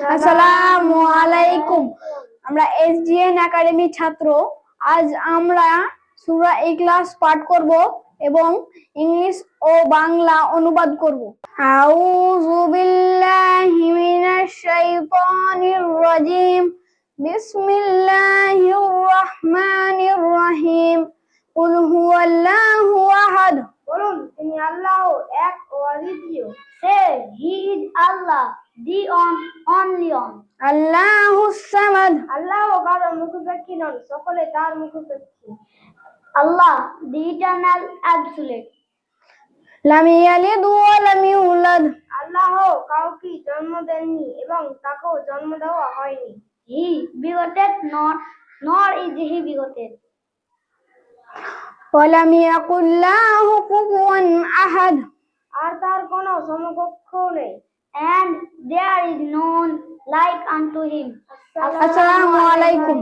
আসসালামু আলাইকুম। আমরা এসজিএন একাডেমি ছাত্র। আজ আমরা সূরা ইখলাস পাঠ করব এবং ইংলিশ ও বাংলা অনুবাদ করব। আউযু বিল্লাহি মিনাশ শাইতানির রাজিম। বিসমিল্লাহির রহমানির রহিম। কুল হুয়াল্লাহু আহাদ। বলুন, তিনি আল্লাহ এক ও অদ্বিতীয়। Say, He is Allah, the only one. আল্লাহুস Samad. আল্লাহ কারো মুখাপেক্ষী নন, সকলে তার মুখাপেক্ষী। Allah, the eternal absolute. লাম ইয়ালিদ ওয়া লাম ইউলাদ। আল্লাহ কাউকে জন্ম দেননি এবং তাকেও জন্ম দেওয়া হয়নি। He begotten not, nor is he begotten. ওয়া লাম ইয়াকুল লাহু কুফুয়ান আহাদ। আর তার কোনো সমকক্ষ নেই। And there is none like unto him. আসসালামু আলাইকুম।